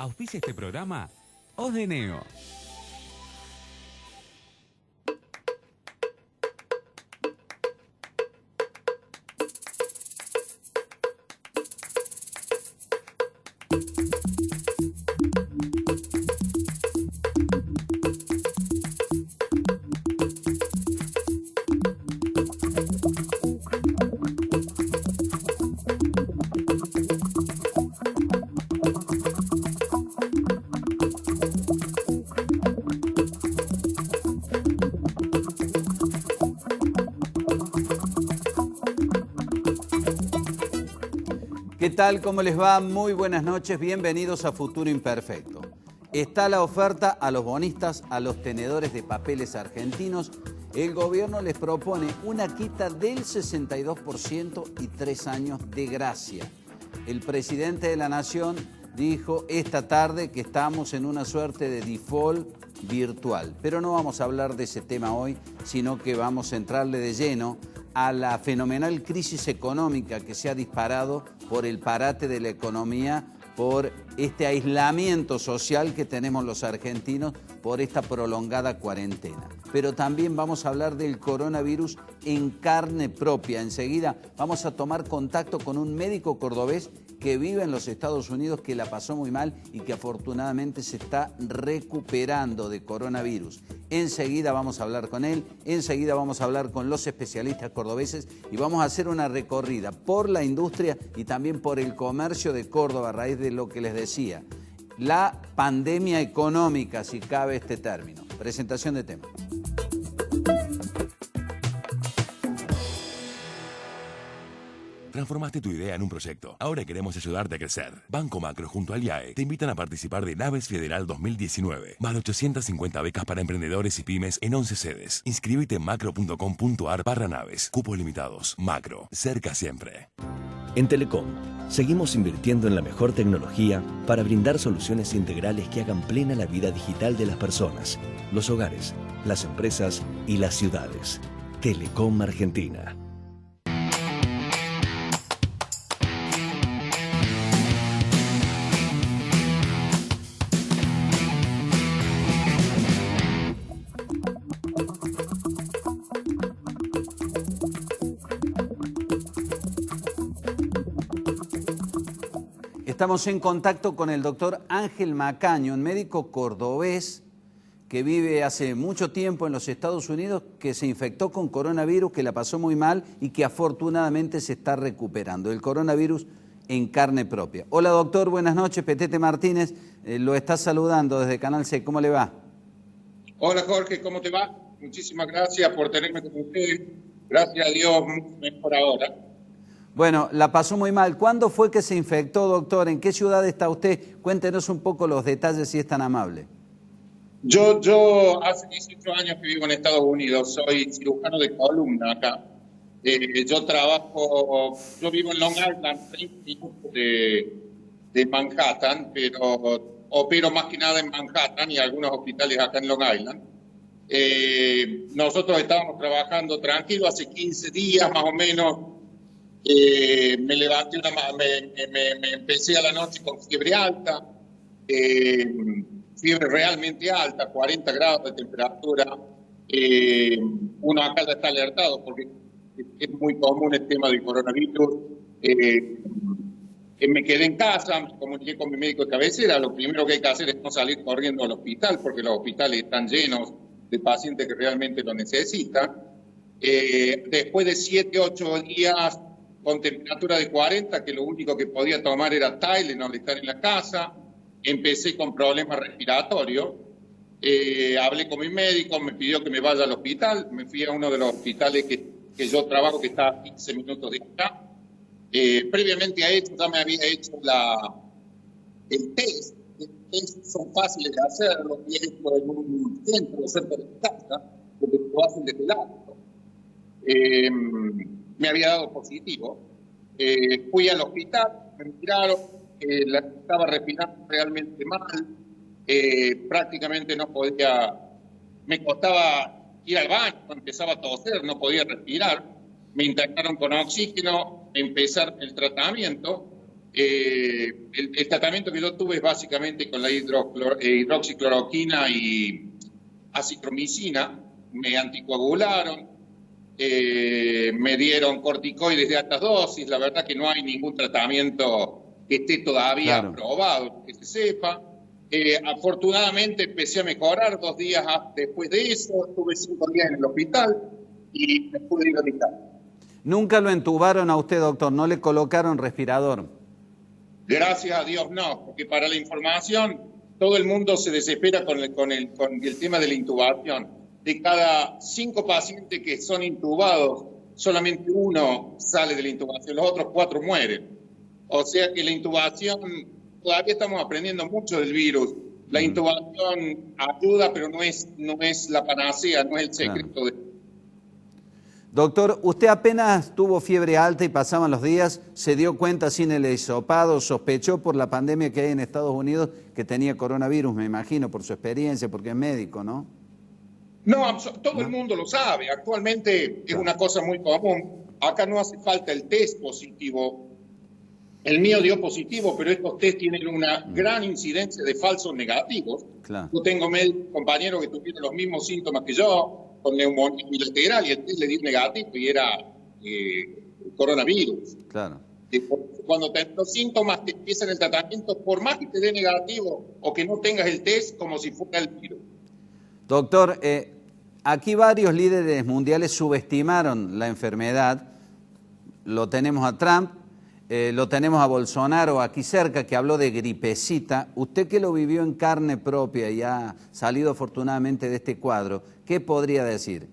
Auspicia este programa Odeneo. ¿Qué tal? ¿Cómo les va? Muy buenas noches, bienvenidos a Futuro Imperfecto. Está la oferta a los bonistas, a los tenedores de papeles argentinos. El gobierno les propone una quita del 62% y 3 años de gracia. El presidente de la Nación dijo esta tarde que estamos en una suerte de default virtual. Pero no vamos a hablar de ese tema hoy, sino que vamos a entrarle de lleno a la fenomenal crisis económica que se ha disparado por el parate de la economía, por este aislamiento social que tenemos los argentinos por esta prolongada cuarentena. Pero también vamos a hablar del coronavirus en carne propia. Enseguida vamos a tomar contacto con un médico cordobés que vive en los Estados Unidos, que la pasó muy mal y que afortunadamente se está recuperando de coronavirus. Enseguida vamos a hablar con él, enseguida vamos a hablar con los especialistas cordobeses y vamos a hacer una recorrida por la industria y también por el comercio de Córdoba a raíz de lo que les decía. La pandemia económica, si cabe este término. Presentación de tema. Transformaste tu idea en un proyecto. Ahora queremos ayudarte a crecer. Banco Macro junto al IAE te invitan a participar de Naves Federal 2019. Más de 850 becas para emprendedores y pymes en 11 sedes. Inscríbete en macro.com.ar/naves. Cupos limitados. Macro. Cerca siempre. En Telecom, seguimos invirtiendo en la mejor tecnología para brindar soluciones integrales que hagan plena la vida digital de las personas, los hogares, las empresas y las ciudades. Telecom Argentina. Estamos en contacto con el doctor Ángel Macaño, un médico cordobés que vive hace mucho tiempo en los Estados Unidos, que se infectó con coronavirus, que la pasó muy mal y que afortunadamente se está recuperando. El coronavirus en carne propia. Hola doctor, buenas noches. Petete Martínez lo está saludando desde Canal C. ¿Cómo le va? Hola Jorge, ¿cómo te va? Muchísimas gracias por tenerme con usted. Gracias a Dios, mejor ahora. Bueno, la pasó muy mal. ¿Cuándo fue que se infectó, doctor? ¿En qué ciudad está usted? Cuéntenos un poco los detalles, si es tan amable. Yo hace 18 años que vivo en Estados Unidos. Soy cirujano de columna acá. Yo vivo en Long Island, 30 minutos de Manhattan, pero opero más que nada en Manhattan y algunos hospitales acá en Long Island. Nosotros estábamos trabajando tranquilo hace 15 días más o menos. Me levanté me empecé a la noche con fiebre alta, fiebre realmente alta, 40 grados de temperatura. Uno acá ya está alertado porque es muy común el tema del coronavirus. Me quedé en casa, me comuniqué con mi médico de cabecera. Lo primero que hay que hacer es no salir corriendo al hospital porque los hospitales están llenos de pacientes que realmente lo necesitan. Después de 7-8 días con temperatura de 40, que lo único que podía tomar era Tylenol al estar en la casa, empecé con problemas respiratorios, hablé con mi médico, me pidió que me vaya al hospital, me fui a uno de los hospitales que yo trabajo, que está a 15 minutos de acá. Previamente a esto ya me había hecho el test. Los test son fáciles de hacerlo, y esto en un centro cerca de mi casa, donde lo hacen desde el auto. Me había dado positivo. Fui al hospital, me miraron, estaba respirando realmente mal, prácticamente no podía, me costaba ir al baño, empezaba a toser, no podía respirar. Me internaron con oxígeno, empezar el tratamiento. El tratamiento que yo tuve es básicamente con la hidroxicloroquina y acitromicina. Me anticoagularon, me dieron corticoides de altas dosis. La verdad que no hay ningún tratamiento que esté todavía aprobado, que se sepa. Afortunadamente empecé a mejorar 2 días después de eso. Estuve 5 días en el hospital y me pude ir a mi casa. ¿Nunca lo entubaron a usted, doctor? ¿No le colocaron respirador? Gracias a Dios no, porque para la información todo el mundo se desespera con el tema de la intubación. De cada 5 pacientes que son intubados, solamente 1 sale de la intubación, los otros 4 mueren. O sea que la intubación, todavía estamos aprendiendo mucho del virus. La intubación ayuda, pero no es la panacea, no es el secreto de... Doctor, usted apenas tuvo fiebre alta y pasaban los días, se dio cuenta sin el hisopado, sospechó por la pandemia que hay en Estados Unidos que tenía coronavirus, me imagino, por su experiencia, porque es médico, ¿no? No, todo el mundo lo sabe. Actualmente es una cosa muy común. Acá no hace falta el test positivo. El mío dio positivo, pero estos test tienen una gran incidencia de falsos negativos. Claro. Yo tengo compañeros que tuvieron los mismos síntomas que yo, con neumonía bilateral, y el test le dio negativo y era coronavirus. Claro. Cuando los síntomas te empiezan el tratamiento, por más que te dé negativo o que no tengas el test, como si fuera el virus. Doctor, aquí varios líderes mundiales subestimaron la enfermedad. Lo tenemos a Trump, lo tenemos a Bolsonaro aquí cerca, que habló de gripecita. Usted que lo vivió en carne propia y ha salido afortunadamente de este cuadro, ¿qué podría decir?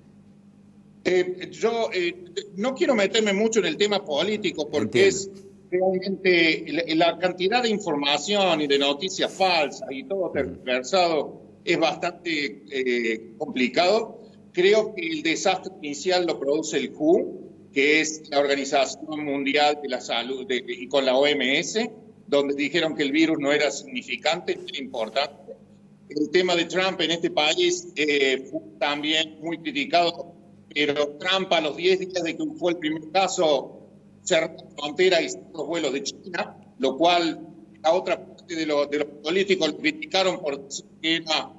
Yo no quiero meterme mucho en el tema político porque es realmente la cantidad de información y de noticias falsas y todo tergiversado es bastante complicado. Creo que el desastre inicial lo produce el WHO, que es la Organización Mundial de la Salud, y con la OMS, donde dijeron que el virus no era significante, no era importante. El tema de Trump en este país fue también muy criticado, pero Trump a los 10 días de que fue el primer caso cerró la frontera y cerró los vuelos de China, lo cual a otra parte de los políticos lo criticaron por decir que era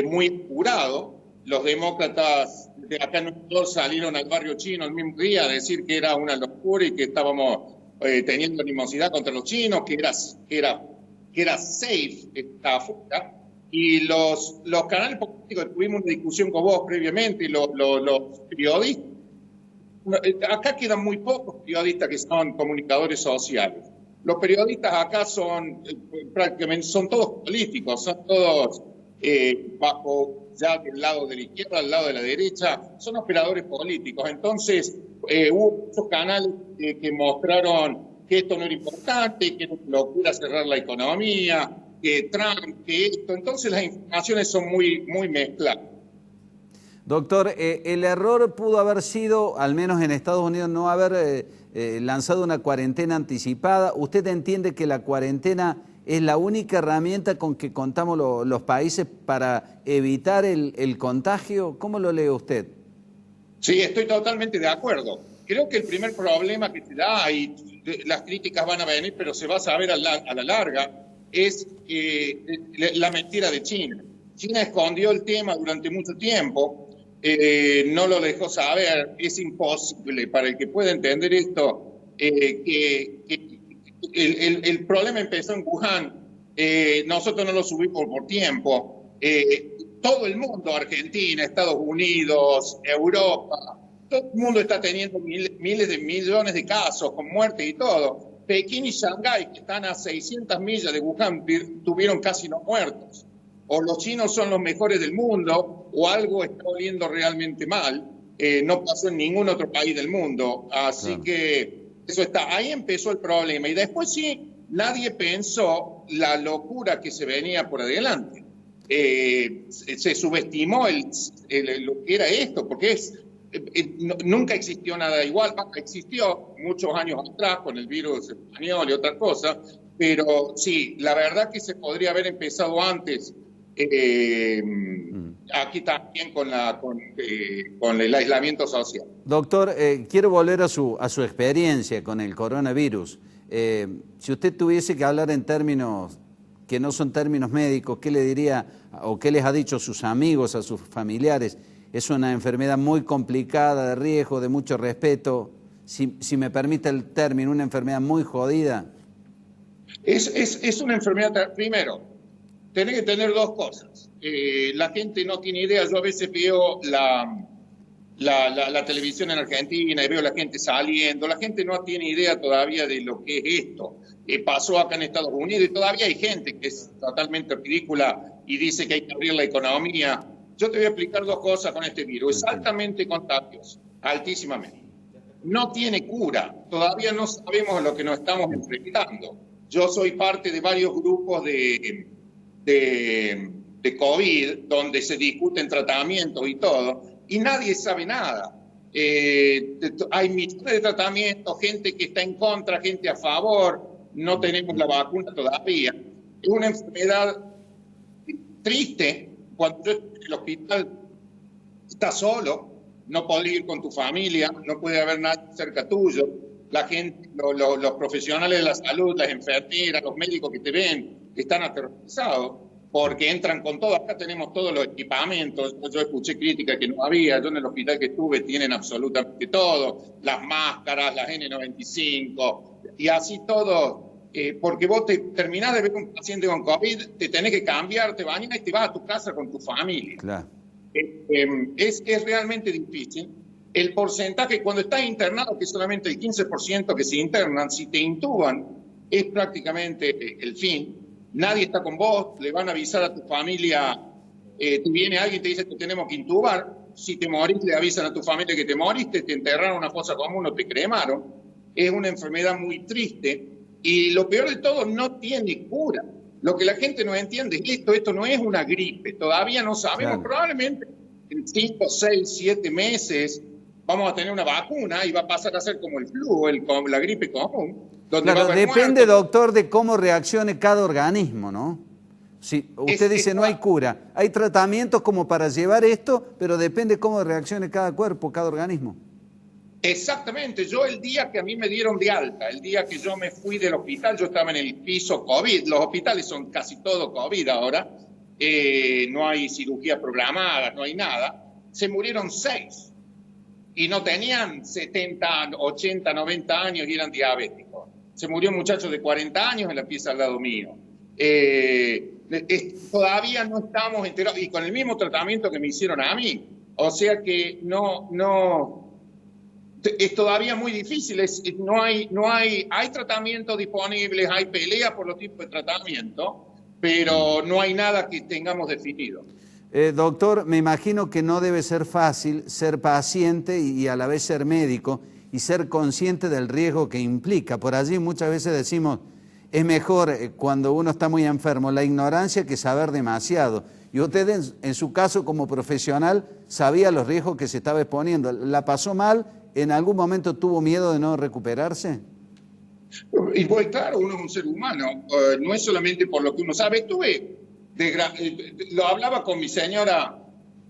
muy apurado. Los demócratas de acá en Nueva York salieron al barrio chino el mismo día a decir que era una locura y que estábamos teniendo animosidad contra los chinos, que era safe estar afuera. Y los canales políticos, tuvimos una discusión con vos previamente, los periodistas, acá quedan muy pocos periodistas que son comunicadores sociales. Los periodistas acá son prácticamente todos políticos, son todos bajo ya del lado de la izquierda, al lado de la derecha, son operadores políticos. Entonces hubo muchos canales que mostraron que esto no era importante, que era una locura cerrar la economía, que Trump, que esto. Entonces las informaciones son muy mezcladas. Doctor, el error pudo haber sido, al menos en Estados Unidos, no haber lanzado una cuarentena anticipada. ¿Usted entiende que la cuarentena es la única herramienta con que contamos los países para evitar el contagio? ¿Cómo lo lee usted? Sí, estoy totalmente de acuerdo. Creo que el primer problema que se da, y las críticas van a venir, pero se va a saber a la larga, es la mentira de China. China escondió el tema durante mucho tiempo, no lo dejó saber. Es imposible para el que pueda entender esto que el problema empezó en Wuhan. Nosotros no lo subimos por tiempo. Todo el mundo, Argentina, Estados Unidos, Europa, todo el mundo está teniendo miles de millones de casos con muertes y todo. Pekín y Shanghái, que están a 600 millas de Wuhan, tuvieron casi no muertos. O los chinos son los mejores del mundo, o algo está oliendo realmente mal. No pasó en ningún otro país del mundo. Así que eso está. Ahí empezó el problema. Y después sí, nadie pensó la locura que se venía por adelante. Se subestimó lo que era esto, porque nunca existió nada igual. Existió muchos años atrás con el virus español y otra cosa, pero sí, la verdad que se podría haber empezado antes. Aquí también con el aislamiento social. Doctor, quiero volver a su experiencia con el coronavirus. Si usted tuviese que hablar en términos que no son términos médicos, ¿qué le diría o qué les ha dicho a sus amigos, a sus familiares? Es una enfermedad muy complicada, de riesgo, de mucho respeto. Si me permite el término, una enfermedad muy jodida. Es una enfermedad, primero, tenés que tener dos cosas. La gente no tiene idea. Yo a veces veo la televisión en Argentina y veo a la gente saliendo. La gente no tiene idea todavía de lo que es esto. Pasó acá en Estados Unidos y todavía hay gente que es totalmente ridícula y dice que hay que abrir la economía. Yo te voy a explicar dos cosas con este virus. Es altamente contagioso, altísimamente. No tiene cura. Todavía no sabemos a lo que nos estamos enfrentando. Yo soy parte de varios grupos de COVID donde se discuten tratamientos y todo, y nadie sabe nada. Hay millones de tratamientos, gente que está en contra, gente a favor. No tenemos la vacuna todavía. Es una enfermedad triste. Cuando yo estoy en el hospital, estás solo, no podés ir con tu familia, no puede haber nadie cerca tuyo. La gente, los profesionales de la salud, las enfermeras, los médicos que te ven, están aterrorizados porque entran con todo. Acá tenemos todos los equipamientos. Yo escuché críticas que no había. Yo en el hospital que estuve tienen absolutamente todo. Las máscaras, las N95 y así todo. Porque vos te terminás de ver un paciente con COVID, te tenés que cambiar, te bañas y te vas a tu casa con tu familia. Claro. Es realmente difícil. El porcentaje, cuando estás internado, que es solamente el 15% que se internan, si te intuban, es prácticamente el fin. Nadie está con vos, le van a avisar a tu familia, te viene alguien y te dice que tenemos que intubar. Si te morís, le avisan a tu familia que te moriste, te enterraron en una fosa común o te cremaron. Es una enfermedad muy triste. Y lo peor de todo, no tiene cura. Lo que la gente no entiende es esto no es una gripe. Todavía no sabemos. Claro. Probablemente en 5, 6, 7 meses vamos a tener una vacuna y va a pasar a ser como el flu, la gripe común. Donde claro, depende, doctor, de cómo reaccione cada organismo, ¿no? Si usted dice no hay cura, hay tratamientos como para llevar esto, pero depende cómo reaccione cada cuerpo, cada organismo. Exactamente. Yo el día que a mí me dieron de alta, el día que yo me fui del hospital, yo estaba en el piso COVID. Los hospitales son casi todo COVID ahora. No hay cirugía programada, no hay nada. Se murieron 6 y no tenían 70, 80, 90 años y eran diabéticos. Se murió un muchacho de 40 años en la pieza al lado mío. Todavía no estamos enterados y con el mismo tratamiento que me hicieron a mí. O sea que es todavía muy difícil. Hay tratamientos disponibles, hay peleas por los tipos de tratamiento, pero no hay nada que tengamos definido. Doctor, me imagino que no debe ser fácil ser paciente y a la vez ser médico y ser consciente del riesgo que implica. Por allí muchas veces decimos, es mejor cuando uno está muy enfermo la ignorancia que saber demasiado. Y usted en su caso como profesional sabía los riesgos que se estaba exponiendo. ¿La pasó mal? ¿En algún momento tuvo miedo de no recuperarse? Y pues claro, uno es un ser humano, no es solamente por lo que uno sabe. Lo hablaba con mi señora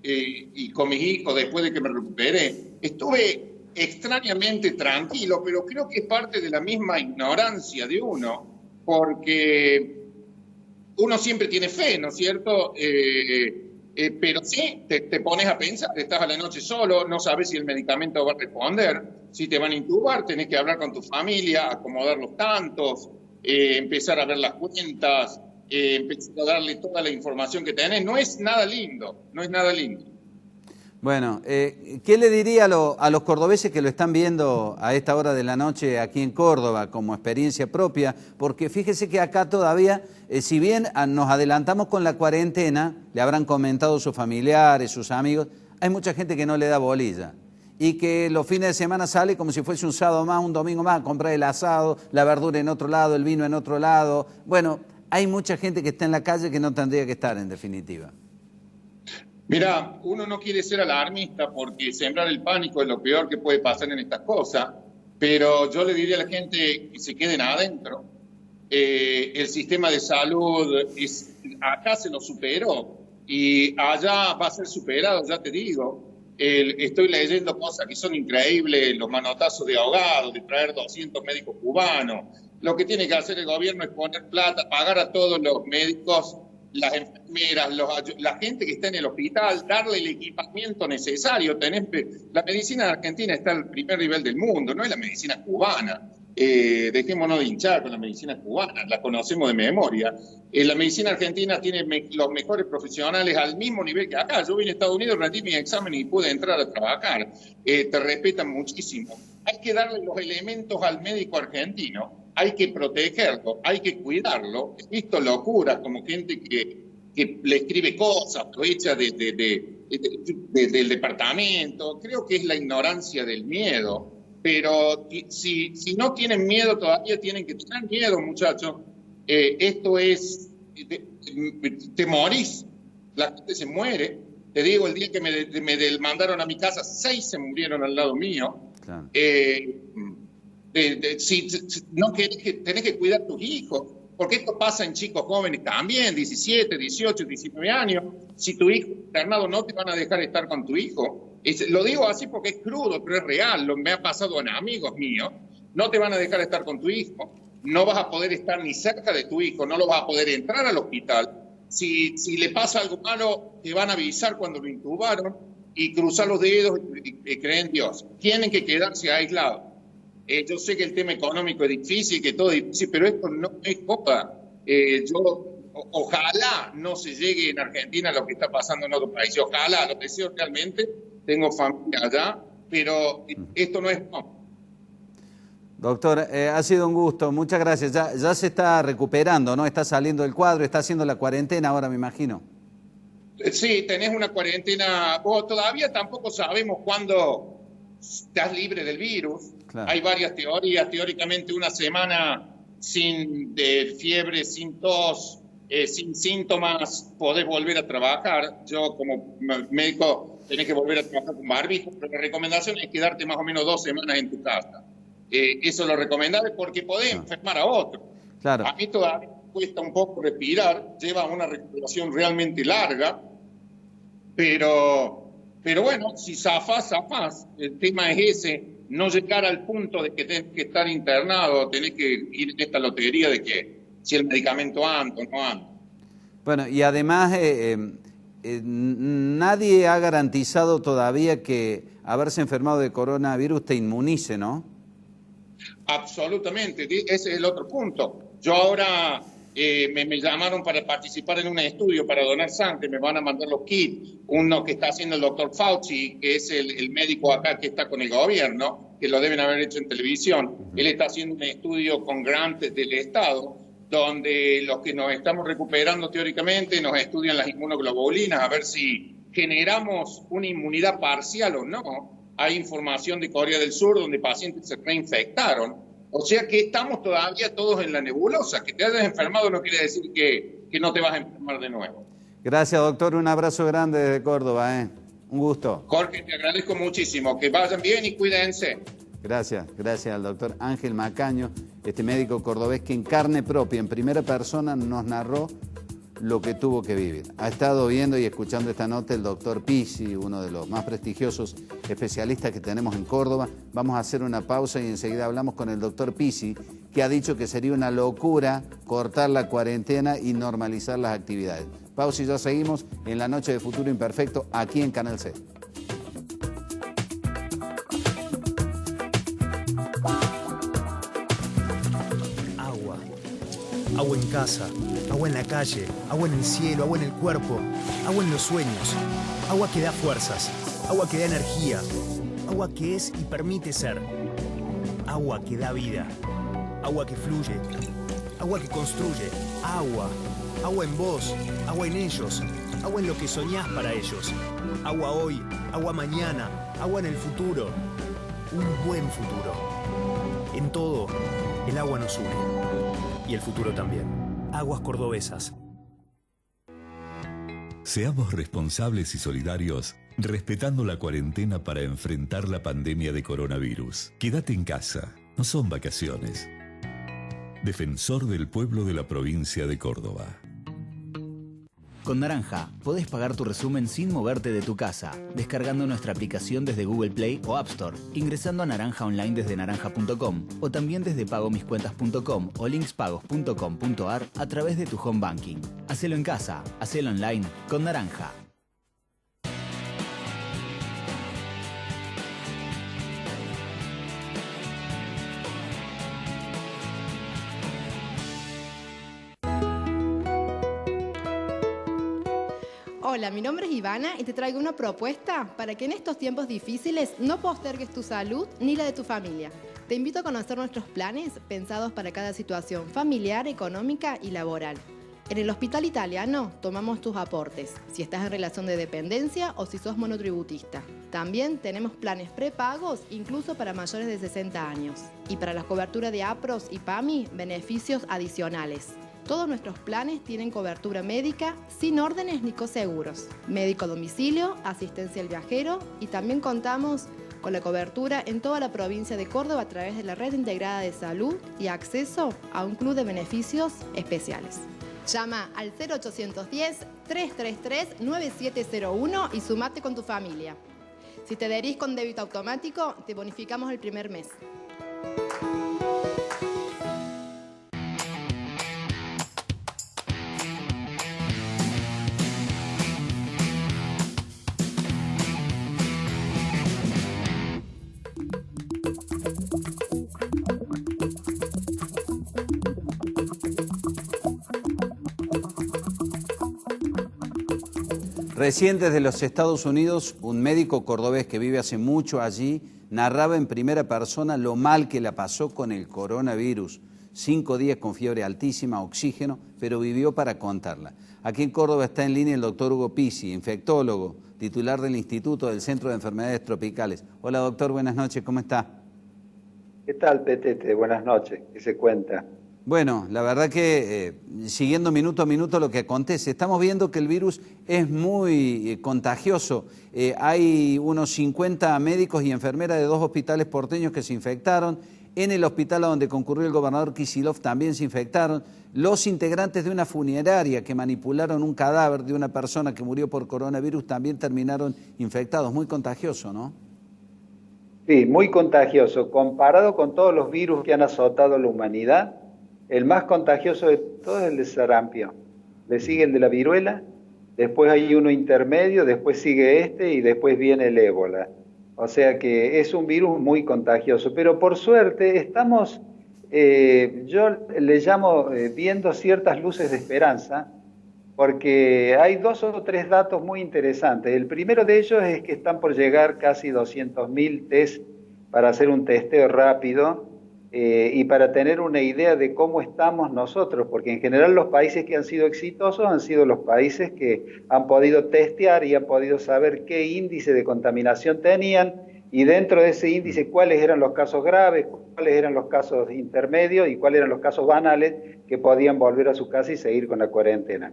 y con mis hijos después de que me recuperé. Estuve extrañamente tranquilo, pero creo que es parte de la misma ignorancia de uno, porque uno siempre tiene fe, ¿no es cierto? Pero sí, te pones a pensar, estás a la noche solo, no sabes si el medicamento va a responder, si te van a intubar, tenés que hablar con tu familia, acomodar los tantos, empezar a ver las cuentas, empezar a darle toda la información que tenés. No es nada lindo, no es nada lindo. Bueno, ¿qué le diría a los cordobeses que lo están viendo a esta hora de la noche aquí en Córdoba como experiencia propia? Porque fíjese que acá todavía, si bien nos adelantamos con la cuarentena, le habrán comentado sus familiares, sus amigos, hay mucha gente que no le da bolilla y que los fines de semana sale como si fuese un sábado más, un domingo más, a comprar el asado, la verdura en otro lado, el vino en otro lado. Bueno, hay mucha gente que está en la calle que no tendría que estar, en definitiva. Mira, uno no quiere ser alarmista porque sembrar el pánico es lo peor que puede pasar en estas cosas, pero yo le diría a la gente que se queden adentro. El sistema de salud acá se lo superó y allá va a ser superado, ya te digo. Estoy leyendo cosas que son increíbles, los manotazos de ahogados, de traer 200 médicos cubanos, Lo que tiene que hacer el gobierno es poner plata, pagar a todos los médicos, las enfermeras, la gente que está en el hospital, darle el equipamiento necesario. La medicina argentina está al primer nivel del mundo, no es la medicina cubana. Dejémonos de hinchar con la medicina cubana, la conocemos de memoria. La medicina argentina tiene los mejores profesionales al mismo nivel que acá. Yo vine a Estados Unidos, rendí mi examen y pude entrar a trabajar. Te respetan muchísimo. Hay que darle los elementos al médico argentino, hay que protegerlo, hay que cuidarlo. He visto locuras como gente que le escribe cosas, aprovecha del departamento. Creo que es la ignorancia del miedo. Pero si no tienen miedo todavía, tienen que tener miedo, muchachos. Esto es, te morís, la gente se muere. Te digo, el día que me mandaron a mi casa, 6 se murieron al lado mío. Claro. Si no tenés que cuidar a tus hijos, porque esto pasa en chicos jóvenes también, 17, 18, 19 años. Si tu hijo es internado, no te van a dejar estar con tu hijo. Lo digo así porque es crudo, pero es real. Me ha pasado a amigos míos. No te van a dejar estar con tu hijo. No vas a poder estar ni cerca de tu hijo. No lo vas a poder entrar al hospital. Si le pasa algo malo, te van a avisar cuando lo intubaron y cruzar los dedos y creer en Dios. Tienen que quedarse aislados. Yo sé que el tema económico es difícil, que todo es difícil, pero esto no es copa. Ojalá no se llegue en Argentina a lo que está pasando en otros países. Ojalá, lo deseo realmente. Tengo familia allá, pero esto no es... No. Doctor, ha sido un gusto, muchas gracias. Ya se está recuperando, ¿no? Está saliendo del cuadro, está haciendo la cuarentena ahora, me imagino. Sí, tenés una cuarentena. Todavía tampoco sabemos cuándo estás libre del virus. Claro. Hay varias teorías. Teóricamente, una semana sin fiebre, sin tos, sin síntomas, podés volver a trabajar. Yo, como médico, tenés que volver a trabajar con barbijo, pero la recomendación es quedarte más o menos 2 semanas en tu casa. Eso es lo recomendable porque podés enfermar a otro. Claro. A mí todavía cuesta un poco respirar, lleva una recuperación realmente larga, pero bueno, si zafás. El tema es ese, no llegar al punto de que tenés que estar internado, tenés que ir en esta lotería de que si el medicamento anda o no anda. Bueno, y además... nadie ha garantizado todavía que haberse enfermado de coronavirus te inmunice, ¿no? Absolutamente, ese es el otro punto. Yo ahora me llamaron para participar en un estudio para donar sangre, me van a mandar los kits, uno que está haciendo el doctor Fauci, que es el médico acá que está con el gobierno, que lo deben haber hecho en televisión. Él está haciendo un estudio con grantes del Estado, donde los que nos estamos recuperando teóricamente nos estudian las inmunoglobulinas a ver si generamos una inmunidad parcial o no. Hay información de Corea del Sur donde pacientes se reinfectaron. O sea que estamos todavía todos en la nebulosa. Que te hayas enfermado no quiere decir que no te vas a enfermar de nuevo. Gracias, doctor. Un abrazo grande desde Córdoba. Un gusto. Jorge, te agradezco muchísimo. Que vayan bien y cuídense. Gracias al doctor Ángel Macaño, este médico cordobés que en carne propia, en primera persona, nos narró lo que tuvo que vivir. Ha estado viendo y escuchando esta nota el doctor Pizzi, uno de los más prestigiosos especialistas que tenemos en Córdoba. Vamos a hacer una pausa y enseguida hablamos con el doctor Pizzi, que ha dicho que sería una locura cortar la cuarentena y normalizar las actividades. Pausa y ya seguimos en la noche de Futuro Imperfecto aquí en Canal C. Agua en casa, agua en la calle, agua en el cielo, agua en el cuerpo, agua en los sueños, agua que da fuerzas, agua que da energía, agua que es y permite ser, agua que da vida, agua que fluye, agua que construye, agua en vos, agua en ellos, agua en lo que soñás para ellos, agua hoy, agua mañana, agua en el futuro, un buen futuro. En todo, el agua nos une. Y el futuro también. Aguas Cordobesas. Seamos responsables y solidarios, respetando la cuarentena para enfrentar la pandemia de coronavirus. Quédate en casa, no son vacaciones. Defensor del pueblo de la provincia de Córdoba. Con Naranja podés pagar tu resumen sin moverte de tu casa, descargando nuestra aplicación desde Google Play o App Store, ingresando a Naranja Online desde naranja.com o también desde pagomiscuentas.com o linkspagos.com.ar a través de tu home banking. Hacelo en casa, hacelo online con Naranja. Hola, mi nombre es Ivana y te traigo una propuesta para que en estos tiempos difíciles no postergues tu salud ni la de tu familia. Te invito a conocer nuestros planes pensados para cada situación familiar, económica y laboral. En el Hospital Italiano tomamos tus aportes, si estás en relación de dependencia o si sos monotributista. También tenemos planes prepagos incluso para mayores de 60 años. Y para la cobertura de APROS y PAMI, beneficios adicionales. Todos nuestros planes tienen cobertura médica sin órdenes ni coseguros, médico a domicilio, asistencia al viajero y también contamos con la cobertura en toda la provincia de Córdoba a través de la Red Integrada de Salud y acceso a un club de beneficios especiales. Llama al 0810-333-9701 y sumate con tu familia. Si te adherís con débito automático, te bonificamos el primer mes. Recién desde los Estados Unidos, un médico cordobés que vive hace mucho allí narraba en primera persona lo mal que la pasó con el coronavirus. 5 días con fiebre altísima, oxígeno, pero vivió para contarla. Aquí en Córdoba está en línea el doctor Hugo Pizzi, infectólogo, titular del Instituto del Centro de Enfermedades Tropicales. Hola doctor, buenas noches, ¿cómo está? ¿Qué tal, Petete? Buenas noches, ¿qué se cuenta? Bueno, la verdad que siguiendo minuto a minuto lo que acontece, estamos viendo que el virus es muy contagioso. Hay unos 50 médicos y enfermeras de 2 hospitales porteños que se infectaron. En el hospital a donde concurrió el gobernador Kicillof también se infectaron. Los integrantes de una funeraria que manipularon un cadáver de una persona que murió por coronavirus también terminaron infectados. Muy contagioso, ¿no? Sí, muy contagioso. Comparado con todos los virus que han azotado a la humanidad, el más contagioso de todos es el de sarampión. Le sigue el de la viruela, después hay uno intermedio, después sigue este y después viene el ébola. O sea que es un virus muy contagioso. Pero por suerte estamos, yo le llamo viendo ciertas luces de esperanza, porque hay 2 o 3 datos muy interesantes. El primero de ellos es que están por llegar casi 200.000 test para hacer un testeo rápido, y para tener una idea de cómo estamos nosotros, porque en general los países que han sido exitosos han sido los países que han podido testear y han podido saber qué índice de contaminación tenían, y dentro de ese índice cuáles eran los casos graves, cuáles eran los casos intermedios y cuáles eran los casos banales que podían volver a su casa y seguir con la cuarentena.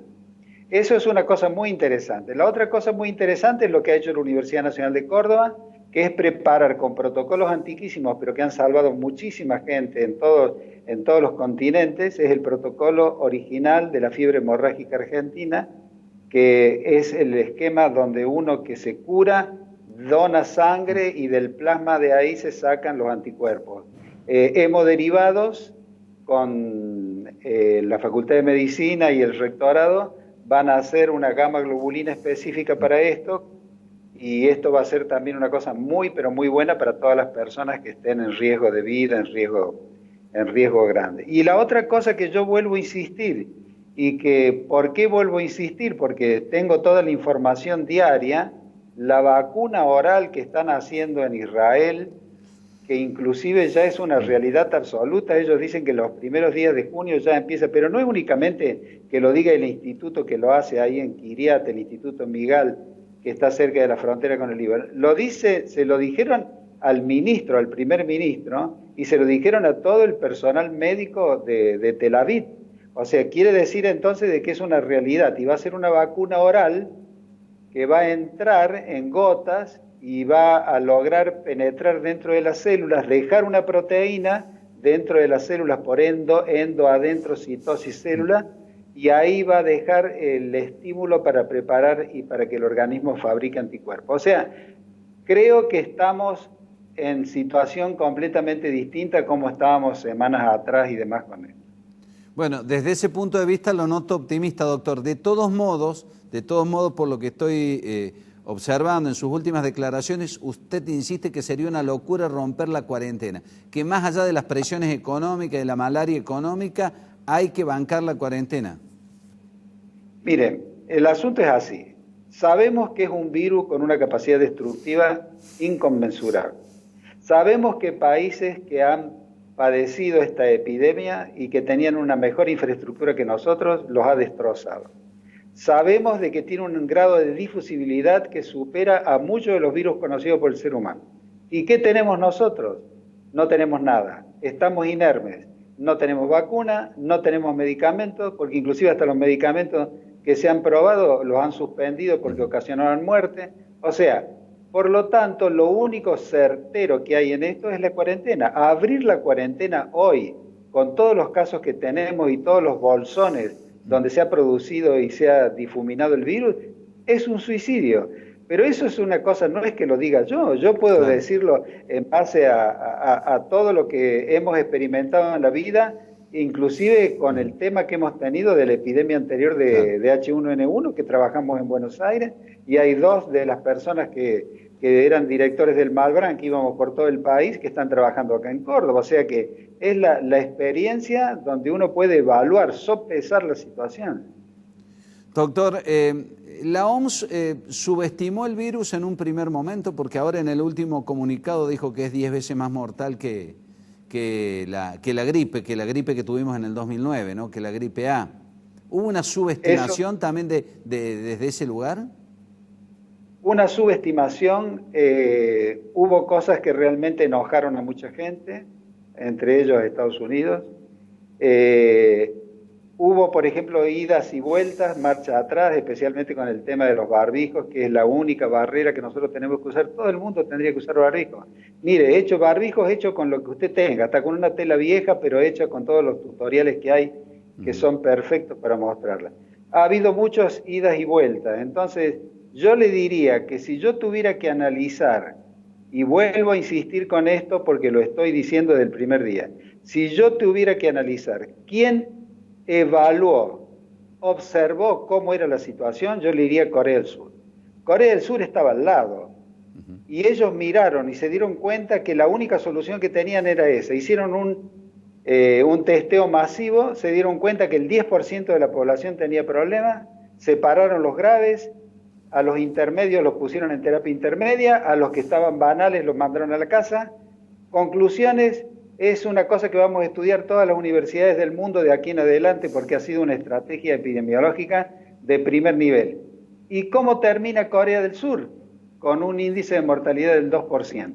Eso es una cosa muy interesante. La otra cosa muy interesante es lo que ha hecho la Universidad Nacional de Córdoba, que es preparar con protocolos antiquísimos, pero que han salvado muchísima gente en todos los continentes. Es el protocolo original de la fiebre hemorrágica argentina, que es el esquema donde uno que se cura dona sangre y del plasma de ahí se sacan los anticuerpos. Hemoderivados con la Facultad de Medicina y el Rectorado van a hacer una gamma globulina específica para esto, y esto va a ser también una cosa muy, pero muy buena para todas las personas que estén en riesgo de vida, en riesgo grande. Y la otra cosa que yo vuelvo a insistir, y que, ¿por qué vuelvo a insistir? Porque tengo toda la información diaria, la vacuna oral que están haciendo en Israel, que inclusive ya es una realidad absoluta. Ellos dicen que los primeros días de junio ya empieza, pero no es únicamente que lo diga el instituto que lo hace ahí en Kiryat, el Instituto Migal, que está cerca de la frontera con el Líbano. Se lo dijeron al ministro, al primer ministro, y se lo dijeron a todo el personal médico de Tel Aviv. O sea, quiere decir entonces de que es una realidad, y va a ser una vacuna oral que va a entrar en gotas y va a lograr penetrar dentro de las células, dejar una proteína dentro de las células por endo adentro, citosis célula, y ahí va a dejar el estímulo para preparar y para que el organismo fabrique anticuerpos. O sea, creo que estamos en situación completamente distinta a como estábamos semanas atrás y demás con esto. Bueno, desde ese punto de vista lo noto optimista, doctor. De todos modos, por lo que estoy observando en sus últimas declaraciones, usted insiste que sería una locura romper la cuarentena, que más allá de las presiones económicas, de la malaria económica, hay que bancar la cuarentena. Miren, el asunto es así. Sabemos que es un virus con una capacidad destructiva inconmensurable. Sabemos que países que han padecido esta epidemia y que tenían una mejor infraestructura que nosotros, los ha destrozado. Sabemos de que tiene un grado de difusibilidad que supera a muchos de los virus conocidos por el ser humano. ¿Y qué tenemos nosotros? No tenemos nada. Estamos inermes. No tenemos vacuna, no tenemos medicamentos, porque inclusive hasta los medicamentos que se han probado los han suspendido porque ocasionaron muerte. O sea, por lo tanto, lo único certero que hay en esto es la cuarentena. Abrir la cuarentena hoy, con todos los casos que tenemos y todos los bolsones donde se ha producido y se ha difuminado el virus, es un suicidio. Pero eso es una cosa, no es que lo diga yo puedo decirlo en base a todo lo que hemos experimentado en la vida, inclusive con el tema que hemos tenido de la epidemia anterior de H1N1, que trabajamos en Buenos Aires, y hay dos de las personas que eran directores del Malbrán, que íbamos por todo el país, que están trabajando acá en Córdoba. O sea que es la experiencia donde uno puede evaluar, sopesar la situación. Doctor, la OMS subestimó el virus en un primer momento, porque ahora en el último comunicado dijo que es 10 veces más mortal que la gripe que tuvimos en el 2009, ¿no? Que la gripe A. ¿Hubo una subestimación también desde ese lugar? Una subestimación, hubo cosas que realmente enojaron a mucha gente, entre ellos a Estados Unidos. Hubo, por ejemplo, idas y vueltas, marcha atrás, especialmente con el tema de los barbijos, que es la única barrera que nosotros tenemos que usar. Todo el mundo tendría que usar barbijos. Mire, barbijos hecho con lo que usted tenga, hasta con una tela vieja, pero hecha con todos los tutoriales que hay, que son perfectos para mostrarla. Ha habido muchas idas y vueltas, entonces yo le diría que si yo tuviera que analizar, y vuelvo a insistir con esto porque lo estoy diciendo desde el primer día, si yo tuviera que analizar quién evaluó, observó cómo era la situación, yo le diría Corea del Sur. Corea del Sur estaba al lado, y ellos miraron y se dieron cuenta que la única solución que tenían era esa. Hicieron un testeo masivo, se dieron cuenta que el 10% de la población tenía problemas, separaron los graves, a los intermedios los pusieron en terapia intermedia, a los que estaban banales los mandaron a la casa. Conclusiones, es una cosa que vamos a estudiar todas las universidades del mundo de aquí en adelante porque ha sido una estrategia epidemiológica de primer nivel. ¿Y cómo termina Corea del Sur? Con un índice de mortalidad del 2%.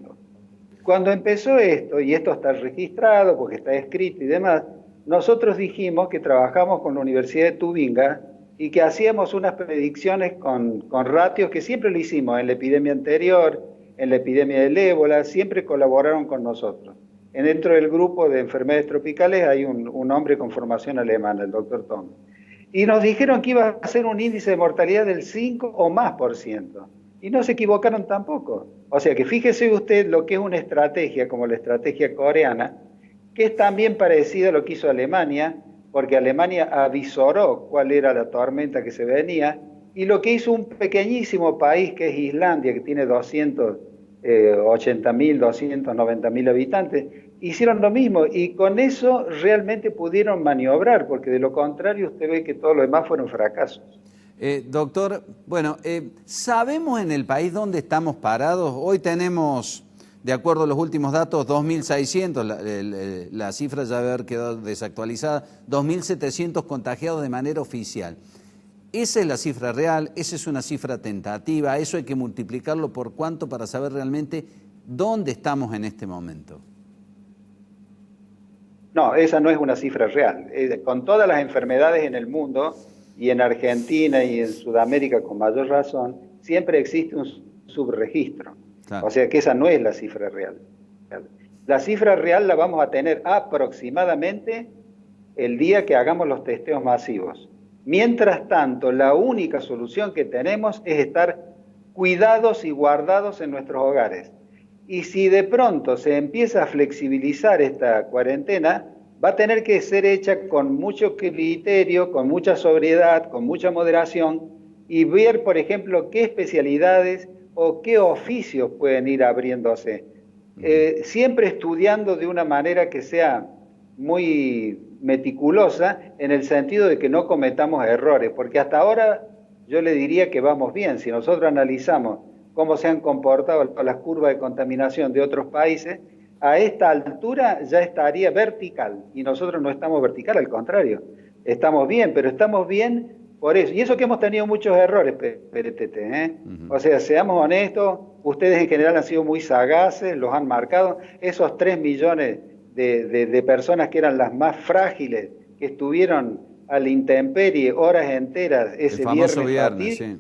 Cuando empezó esto, y esto está registrado porque está escrito y demás, nosotros dijimos que trabajamos con la Universidad de Tubinga y que hacíamos unas predicciones con ratios que siempre lo hicimos en la epidemia anterior, en la epidemia del ébola, siempre colaboraron con nosotros. Dentro del grupo de enfermedades tropicales hay un hombre con formación alemana, el doctor Tom. Y nos dijeron que iba a ser un índice de mortalidad del 5 o más %. Y no se equivocaron tampoco. O sea que fíjese usted lo que es una estrategia como la estrategia coreana, que es también parecida a lo que hizo Alemania, porque Alemania avisoró cuál era la tormenta que se venía, y lo que hizo un pequeñísimo país que es Islandia, que tiene 280.000, 290.000 habitantes, hicieron lo mismo, y con eso realmente pudieron maniobrar, porque de lo contrario usted ve que todos los demás fueron fracasos. Doctor, bueno, ¿sabemos en el país dónde estamos parados? Hoy tenemos, de acuerdo a los últimos datos, 2.600, la cifra ya debe haber quedado desactualizada, 2.700 contagiados de manera oficial. ¿Esa es la cifra real? ¿Esa es una cifra tentativa? ¿Eso hay que multiplicarlo por cuánto para saber realmente dónde estamos en este momento? No, esa no es una cifra real. Con todas las enfermedades en el mundo, y en Argentina y en Sudamérica con mayor razón, siempre existe un subregistro. Claro. O sea que esa no es la cifra real. La cifra real la vamos a tener aproximadamente el día que hagamos los testeos masivos. Mientras tanto, la única solución que tenemos es estar cuidados y guardados en nuestros hogares. Y si de pronto se empieza a flexibilizar esta cuarentena, va a tener que ser hecha con mucho criterio, con mucha sobriedad, con mucha moderación, y ver, por ejemplo, qué especialidades o qué oficios pueden ir abriéndose. Siempre estudiando de una manera que sea muy meticulosa, en el sentido de que no cometamos errores, porque hasta ahora yo le diría que vamos bien. Si nosotros analizamos cómo se han comportado las curvas de contaminación de otros países, a esta altura ya estaría vertical, y nosotros no estamos vertical, al contrario, estamos bien, pero estamos bien por eso. Y eso que hemos tenido muchos errores, PTT, O sea, seamos honestos, ustedes en general han sido muy sagaces, los han marcado, esos 3 millones de personas que eran las más frágiles, que estuvieron a la intemperie horas enteras ese viernes, sí.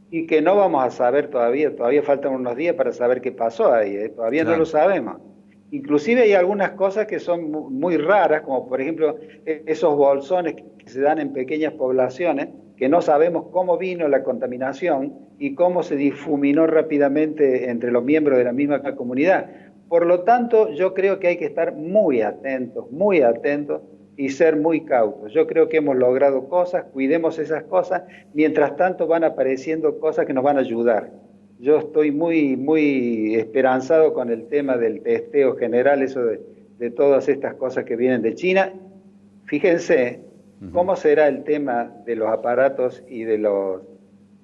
Y que no vamos a saber todavía faltan unos días para saber qué pasó ahí, todavía claro. No lo sabemos. Inclusive hay algunas cosas que son muy raras, como por ejemplo esos bolsones que se dan en pequeñas poblaciones, que no sabemos cómo vino la contaminación y cómo se difuminó rápidamente entre los miembros de la misma comunidad. Por lo tanto, yo creo que hay que estar muy atentos y ser muy cautos. Yo creo que hemos logrado cosas, cuidemos esas cosas, mientras tanto van apareciendo cosas que nos van a ayudar. Yo estoy muy esperanzado con el tema del testeo general, eso de todas estas cosas que vienen de China. Fíjense cómo será el tema de los aparatos y de los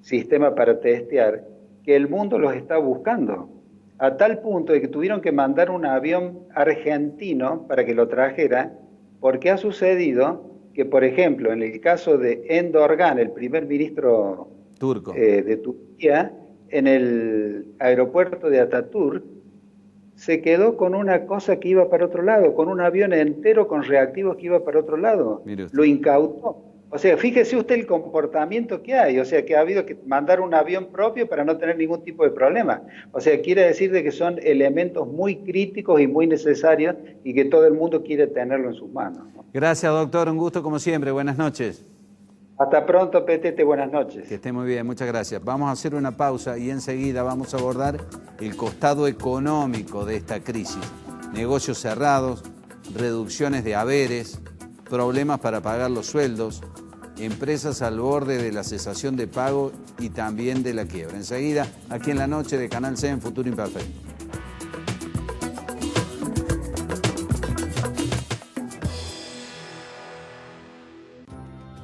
sistemas para testear, que el mundo los está buscando, a tal punto de que tuvieron que mandar un avión argentino para que lo trajera, porque ha sucedido que, por ejemplo, en el caso de Erdoğan, el primer ministro turco de Turquía, en el aeropuerto de Ataturk, se quedó con una cosa que iba para otro lado, con un avión entero con reactivos que iba para otro lado. Lo incautó. O sea, fíjese usted el comportamiento que hay, o sea, que ha habido que mandar un avión propio para no tener ningún tipo de problema. O sea, quiere decir de que son elementos muy críticos y muy necesarios y que todo el mundo quiere tenerlo en sus manos, ¿no? Gracias, doctor. Un gusto como siempre. Buenas noches. Hasta pronto, PTT. Buenas noches. Que esté muy bien. Muchas gracias. Vamos a hacer una pausa y enseguida vamos a abordar el costado económico de esta crisis. Negocios cerrados, reducciones de haberes, problemas para pagar los sueldos, empresas al borde de la cesación de pago y también de la quiebra. Enseguida, aquí en la noche de Canal C en Futuro Imperfecto.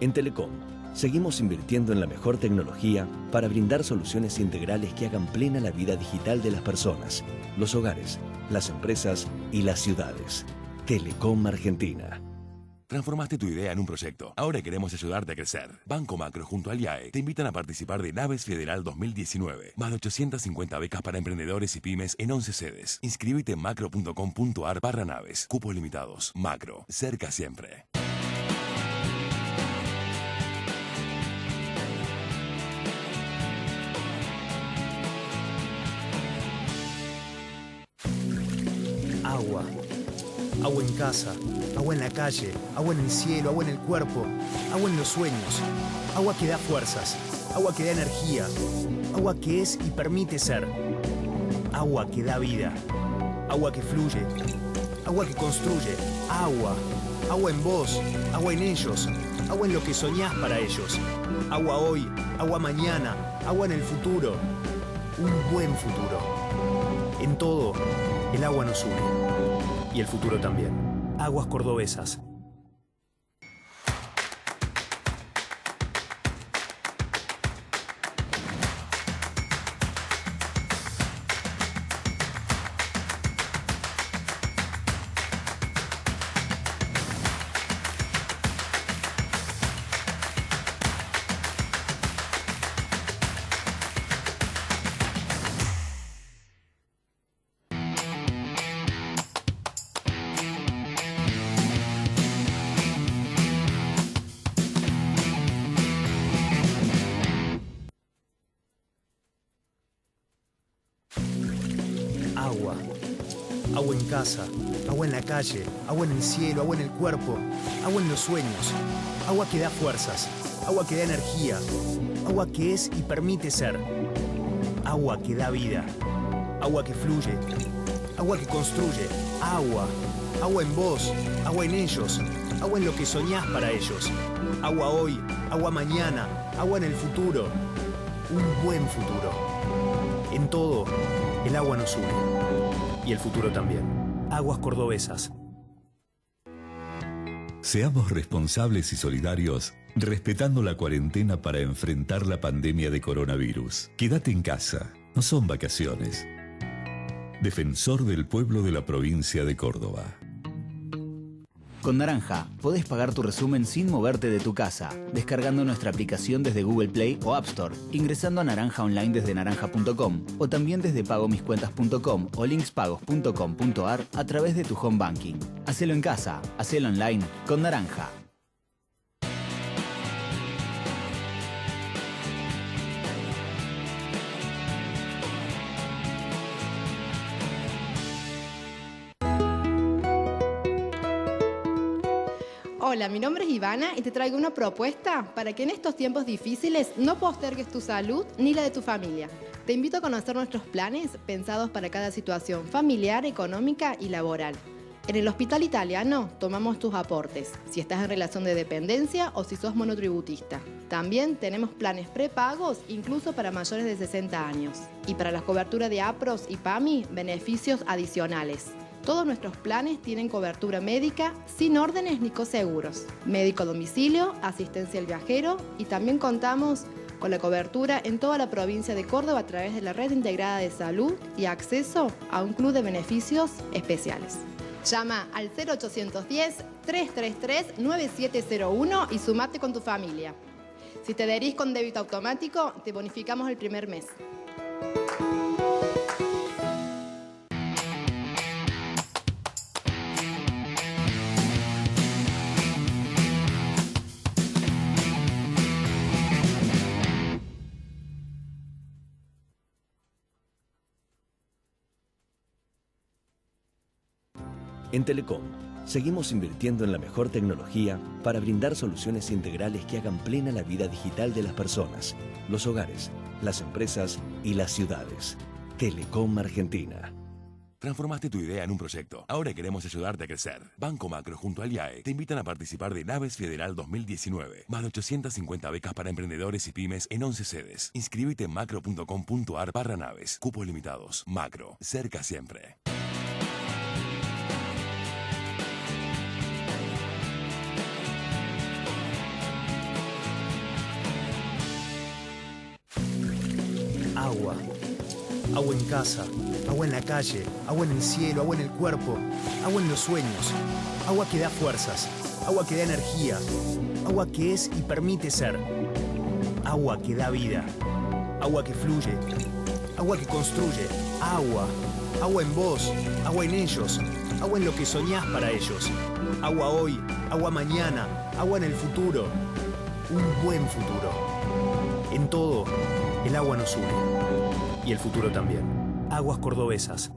En Telecom, seguimos invirtiendo en la mejor tecnología para brindar soluciones integrales que hagan plena la vida digital de las personas, los hogares, las empresas y las ciudades. Telecom Argentina. Transformaste tu idea en un proyecto. Ahora queremos ayudarte a crecer. Banco Macro junto al IAE te invitan a participar de Naves Federal 2019. Más de 850 becas para emprendedores y pymes en 11 sedes. Inscríbete en macro.com.ar/naves. Cupos limitados. Macro. Cerca siempre. Agua. Agua en casa, agua en la calle, agua en el cielo, agua en el cuerpo, agua en los sueños, agua que da fuerzas, agua que da energía, agua que es y permite ser, agua que da vida, agua que fluye, agua que construye, agua en vos, agua en ellos, agua en lo que soñás para ellos, agua hoy, agua mañana, agua en el futuro, un buen futuro. En todo, el agua nos une. Y el futuro también. Aguas Cordobesas. Agua. Agua en casa, agua en la calle, agua en el cielo, agua en el cuerpo, agua en los sueños, agua que da fuerzas, agua que da energía, agua que es y permite ser, agua que da vida, agua que fluye, agua que construye, agua, agua en vos, agua en ellos, agua en lo que soñás para ellos, agua hoy, agua mañana, agua en el futuro, un buen futuro. En todo, el agua nos une y el futuro también. Aguas Cordobesas. Seamos responsables y solidarios, respetando la cuarentena para enfrentar la pandemia de coronavirus. Quédate en casa, no son vacaciones. Defensor del pueblo de la provincia de Córdoba. Con Naranja podés pagar tu resumen sin moverte de tu casa, descargando nuestra aplicación desde Google Play o App Store, ingresando a Naranja Online desde naranja.com o también desde pagomiscuentas.com o linkspagos.com.ar a través de tu home banking. Hacelo en casa, hacelo online con Naranja. Hola, mi nombre es Ivana y te traigo una propuesta para que en estos tiempos difíciles no postergues tu salud ni la de tu familia. Te invito a conocer nuestros planes pensados para cada situación familiar, económica y laboral. En el Hospital Italiano tomamos tus aportes, si estás en relación de dependencia o si sos monotributista. También tenemos planes prepagos incluso para mayores de 60 años. Y para la cobertura de APROS y PAMI, beneficios adicionales. Todos nuestros planes tienen cobertura médica sin órdenes ni coseguros, médico a domicilio, asistencia al viajero y también contamos con la cobertura en toda la provincia de Córdoba a través de la Red Integrada de Salud y acceso a un club de beneficios especiales. Llama al 0810-333-9701 y sumate con tu familia. Si te adherís con débito automático, te bonificamos el primer mes. En Telecom, seguimos invirtiendo en la mejor tecnología para brindar soluciones integrales que hagan plena la vida digital de las personas, los hogares, las empresas y las ciudades. Telecom Argentina. Transformaste tu idea en un proyecto. Ahora queremos ayudarte a crecer. Banco Macro junto al IAE te invitan a participar de Naves Federal 2019. Más de 850 becas para emprendedores y pymes en 11 sedes. Inscríbete en macro.com.ar/naves. Cupos limitados. Macro. Cerca siempre. Agua. Agua en casa, agua en la calle, agua en el cielo, agua en el cuerpo, agua en los sueños, agua que da fuerzas, agua que da energía, agua que es y permite ser, agua que da vida, agua que fluye, agua que construye, agua, agua en vos, agua en ellos, agua en lo que soñás para ellos, agua hoy, agua mañana, agua en el futuro, un buen futuro. En todo, el agua nos une y el futuro también. Aguas Cordobesas.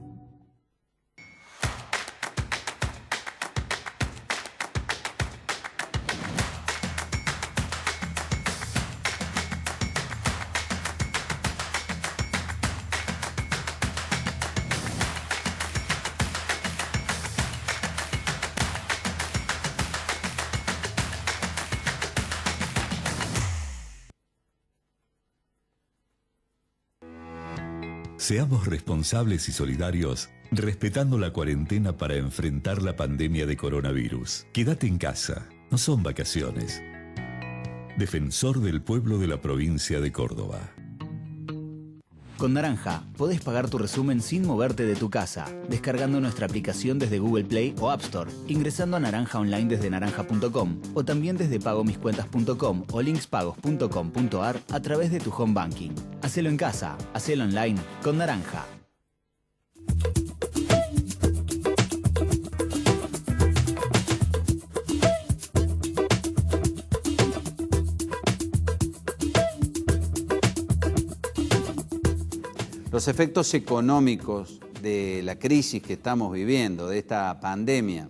Seamos responsables y solidarios, respetando la cuarentena para enfrentar la pandemia de coronavirus. Quédate en casa, no son vacaciones. Defensor del pueblo de la provincia de Córdoba. Con Naranja podés pagar tu resumen sin moverte de tu casa, descargando nuestra aplicación desde Google Play o App Store, ingresando a Naranja Online desde naranja.com o también desde pagomiscuentas.com o linkspagos.com.ar a través de tu home banking. Hacelo en casa, hacelo online con Naranja. Los efectos económicos de la crisis que estamos viviendo, de esta pandemia,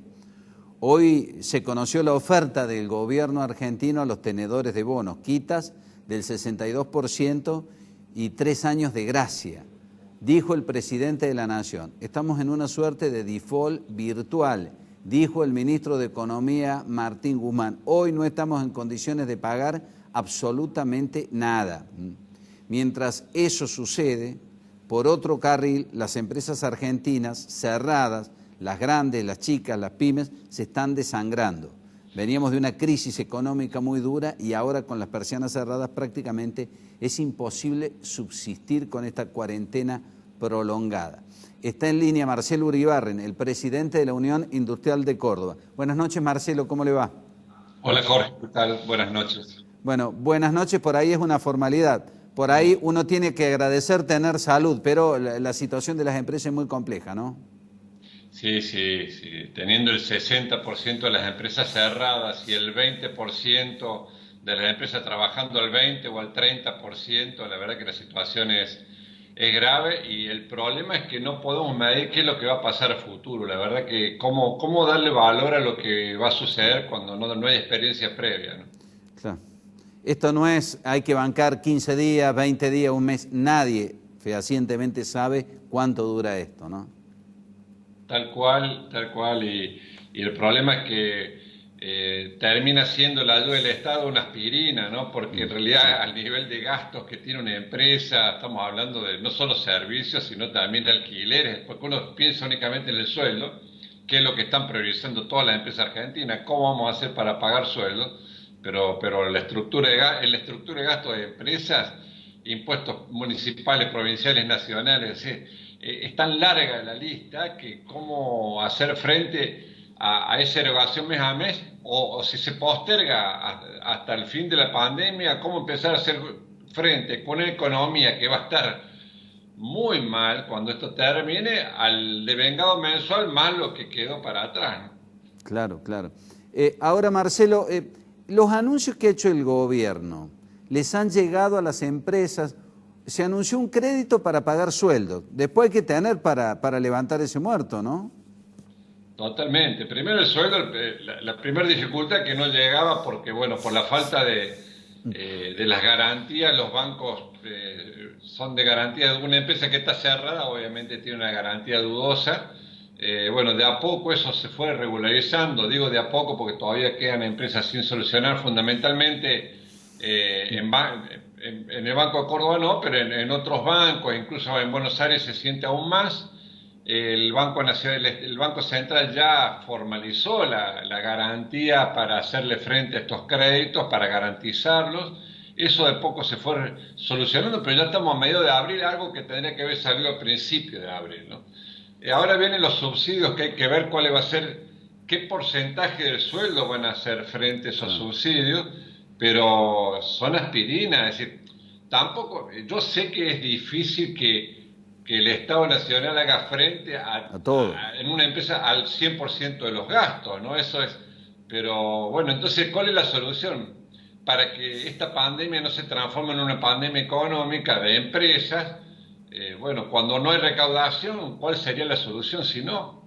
Hoy se conoció la oferta del gobierno argentino a los tenedores de bonos, quitas del 62% y 3 años de gracia. Dijo el presidente de la Nación, estamos en una suerte de default virtual, dijo el ministro de Economía Martín Guzmán. Hoy no estamos en condiciones de pagar absolutamente nada. Mientras eso sucede, por otro carril, las empresas argentinas cerradas, las grandes, las chicas, las pymes, se están desangrando. Veníamos de una crisis económica muy dura y ahora con las persianas cerradas prácticamente es imposible subsistir con esta cuarentena prolongada. Está en línea Marcelo Uribarren, el presidente de la Unión Industrial de Córdoba. Buenas noches, Marcelo, ¿cómo le va? Hola, Jorge, ¿qué tal? Buenas noches. Bueno, buenas noches, por ahí es una formalidad. Por ahí uno tiene que agradecer tener salud, pero la situación de las empresas es muy compleja, ¿no? Sí. Teniendo el 60% de las empresas cerradas y el 20% de las empresas trabajando al 20 o al 30%, la verdad que la situación es grave y el problema es que no podemos medir qué es lo que va a pasar a futuro. La verdad que cómo darle valor a lo que va a suceder cuando no hay experiencia previa, ¿no? Claro. Esto no es, hay que bancar 15 días, 20 días, un mes. Nadie fehacientemente sabe cuánto dura esto, ¿no? Tal cual. Y el problema es que termina siendo la ayuda del Estado una aspirina, ¿no? Porque en realidad al nivel de gastos que tiene una empresa, estamos hablando de no solo servicios, sino también de alquileres, porque uno piensa únicamente en el sueldo, que es lo que están priorizando todas las empresas argentinas, cómo vamos a hacer para pagar sueldos, pero la estructura de gasto de empresas, impuestos municipales, provinciales, nacionales, es tan larga la lista que cómo hacer frente a esa erogación mes a mes, o si se posterga hasta el fin de la pandemia, cómo empezar a hacer frente con una economía que va a estar muy mal cuando esto termine, al devengado mensual más lo que quedó para atrás, ¿no? Claro. Ahora, Marcelo, los anuncios que ha hecho el gobierno, ¿les han llegado a las empresas? Se anunció un crédito para pagar sueldos. Después hay que tener para levantar ese muerto, ¿no? Totalmente. Primero el sueldo, la primera dificultad que no llegaba porque, bueno, por la falta de las garantías, los bancos son de garantía de una empresa que está cerrada, obviamente tiene una garantía dudosa. Bueno, de a poco eso se fue regularizando, digo de a poco porque todavía quedan empresas sin solucionar, fundamentalmente en el Banco de Córdoba no, pero en otros bancos, incluso en Buenos Aires se siente aún más. El Banco Central ya formalizó la garantía para hacerle frente a estos créditos, para garantizarlos. Eso de poco se fue solucionando, pero ya estamos a medio de abril, algo que tendría que haber salido a principios de abril, ¿no? Ahora vienen los subsidios, que hay que ver cuál va a ser, qué porcentaje del sueldo van a hacer frente a esos subsidios, pero son aspirinas, es decir, tampoco, yo sé que es difícil que el Estado Nacional haga frente a todo, en una empresa al 100% de los gastos, ¿no? Eso es, pero bueno, entonces, ¿cuál es la solución? Para que esta pandemia no se transforme en una pandemia económica de empresas. Bueno, cuando no hay recaudación, ¿cuál sería la solución si no?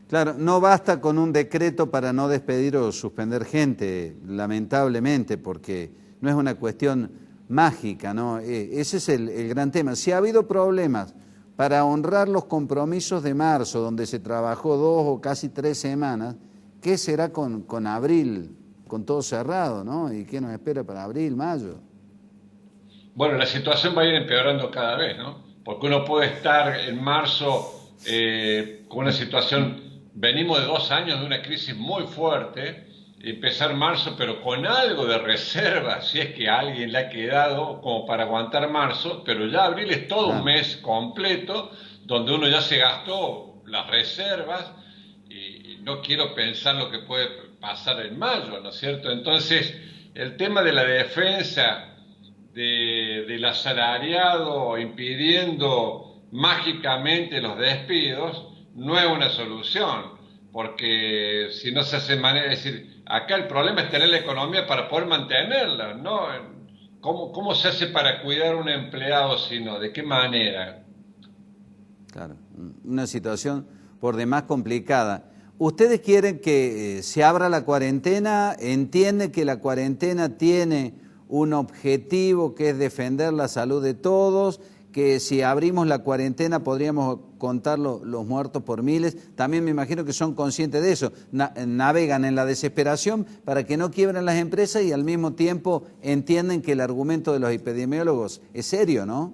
Claro, no basta con un decreto para no despedir o suspender gente, lamentablemente, porque no es una cuestión mágica, ¿no? Ese es el gran tema. Si ha habido problemas para honrar los compromisos de marzo, donde se trabajó 2 o casi 3 semanas, ¿qué será con abril, con todo cerrado, ¿no? ¿Y qué nos espera para abril, mayo? Bueno, la situación va a ir empeorando cada vez, ¿no? Porque uno puede estar en marzo con una situación, venimos de 2 años de una crisis muy fuerte, empezar marzo pero con algo de reserva, si es que a alguien le ha quedado como para aguantar marzo, pero ya abril es todo un mes completo donde uno ya se gastó las reservas y no quiero pensar lo que puede pasar en mayo, ¿no es cierto? Entonces, el tema de la defensa del asalariado impidiendo mágicamente los despidos no es una solución, porque si no se hace manera, es decir, acá el problema es tener la economía para poder mantenerla, ¿no? ¿Cómo se hace para cuidar a un empleado si no? ¿De qué manera? Claro, una situación por demás complicada. Ustedes quieren que se abra la cuarentena, entienden que la cuarentena tiene un objetivo que es defender la salud de todos, que si abrimos la cuarentena podríamos contar los muertos por miles. También me imagino que son conscientes de eso, navegan en la desesperación para que no quiebren las empresas y al mismo tiempo entienden que el argumento de los epidemiólogos es serio, ¿no?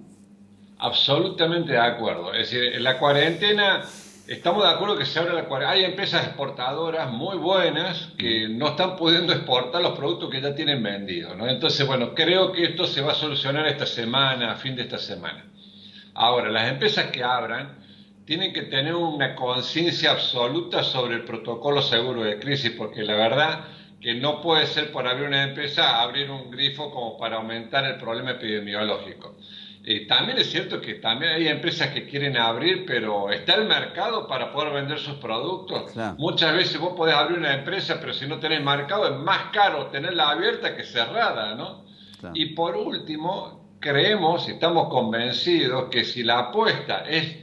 Absolutamente de acuerdo. Es decir, en la cuarentena, estamos de acuerdo que se abre la cuarentena. Hay empresas exportadoras muy buenas que no están pudiendo exportar los productos que ya tienen vendidos, ¿no? Entonces, bueno, creo que esto se va a solucionar esta semana, a fin de esta semana. Ahora, las empresas que abran tienen que tener una conciencia absoluta sobre el protocolo seguro de crisis, porque la verdad que no puede ser por abrir una empresa, abrir un grifo como para aumentar el problema epidemiológico. También es cierto que también hay empresas que quieren abrir, pero ¿está el mercado para poder vender sus productos? Claro. Muchas veces vos podés abrir una empresa, pero si no tenés mercado es más caro tenerla abierta que cerrada, ¿no? Claro. Y por último, creemos y estamos convencidos que si la apuesta es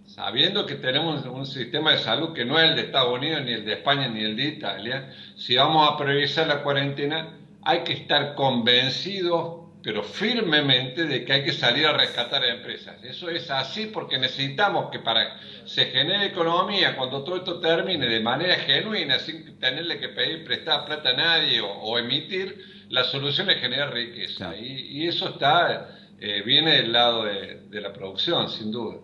sabiendo que tenemos un sistema de salud que no es el de Estados Unidos, ni el de España, ni el de Italia, si vamos a priorizar la cuarentena, hay que estar convencidos, pero firmemente, de que hay que salir a rescatar a empresas. Eso es así porque necesitamos que para se genere economía, cuando todo esto termine de manera genuina, sin tenerle que pedir prestar plata a nadie o emitir, la solución es generar riqueza. Y eso viene del lado de la producción, sin duda.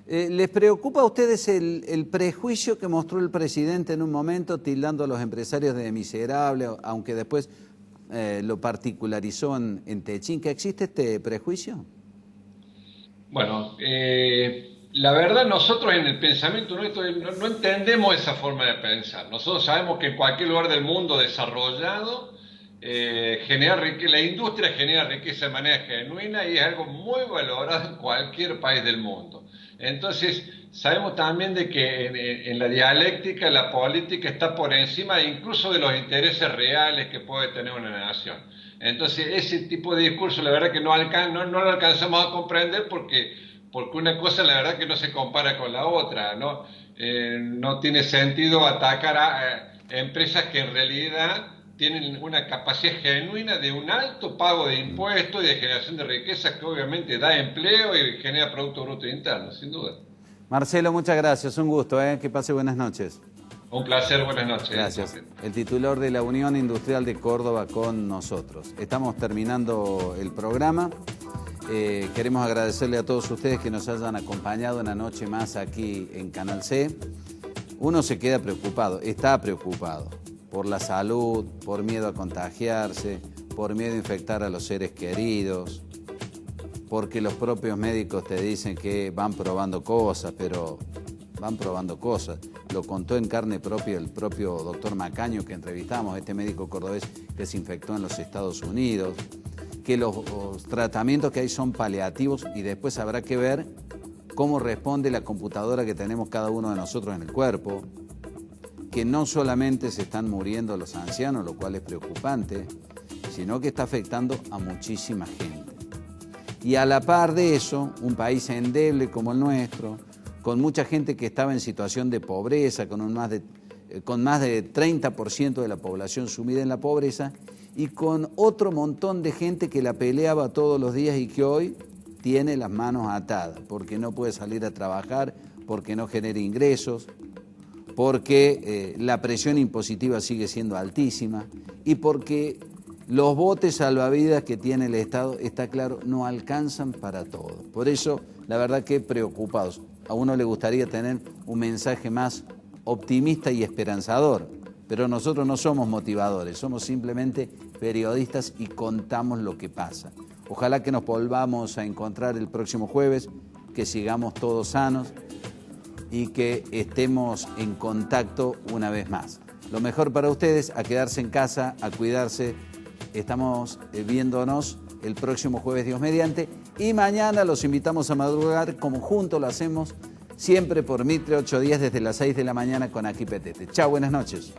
¿Les preocupa a ustedes el prejuicio que mostró el presidente en un momento, tildando a los empresarios de miserables, aunque después lo particularizó en Techín? ¿Que existe este prejuicio? Bueno, la verdad nosotros en el pensamiento nuestro no entendemos esa forma de pensar. Nosotros sabemos que en cualquier lugar del mundo desarrollado la industria genera riqueza de manera genuina y es algo muy valorado en cualquier país del mundo. Entonces, sabemos también de que en la dialéctica la política está por encima incluso de los intereses reales que puede tener una nación. Entonces, ese tipo de discurso, la verdad que no lo alcanzamos a comprender porque una cosa, la verdad, que no se compara con la otra, ¿no? No tiene sentido atacar a empresas que en realidad tienen una capacidad genuina de un alto pago de impuestos y de generación de riqueza que obviamente da empleo y genera Producto Bruto Interno, sin duda. Marcelo, muchas gracias, un gusto, que pase buenas noches. Un placer, buenas noches. Gracias. El titular de la Unión Industrial de Córdoba con nosotros. Estamos terminando el programa. Queremos agradecerle a todos ustedes que nos hayan acompañado una noche más aquí en Canal C. Uno se queda preocupado, está preocupado por la salud, por miedo a contagiarse, por miedo a infectar a los seres queridos, porque los propios médicos te dicen que van probando cosas, pero van probando cosas. Lo contó en carne propia el propio doctor Macaño, que entrevistamos, este médico cordobés que se infectó en los Estados Unidos, que los tratamientos que hay son paliativos y después habrá que ver cómo responde la computadora que tenemos cada uno de nosotros en el cuerpo, que no solamente se están muriendo los ancianos, lo cual es preocupante, sino que está afectando a muchísima gente. Y a la par de eso, un país endeble como el nuestro, con mucha gente que estaba en situación de pobreza, con más de 30% de la población sumida en la pobreza, y con otro montón de gente que la peleaba todos los días y que hoy tiene las manos atadas, porque no puede salir a trabajar, porque no genera ingresos, porque la presión impositiva sigue siendo altísima y porque los botes salvavidas que tiene el Estado, está claro, no alcanzan para todo. Por eso, la verdad que preocupados. A uno le gustaría tener un mensaje más optimista y esperanzador, pero nosotros no somos motivadores, somos simplemente periodistas y contamos lo que pasa. Ojalá que nos volvamos a encontrar el próximo jueves, que sigamos todos sanos y que estemos en contacto una vez más. Lo mejor para ustedes, a quedarse en casa, a cuidarse. Estamos viéndonos el próximo jueves, Dios mediante, y mañana los invitamos a madrugar, como juntos lo hacemos, siempre por Mitre 810 desde las 6 de la mañana con Aquí Petete. Chao, buenas noches.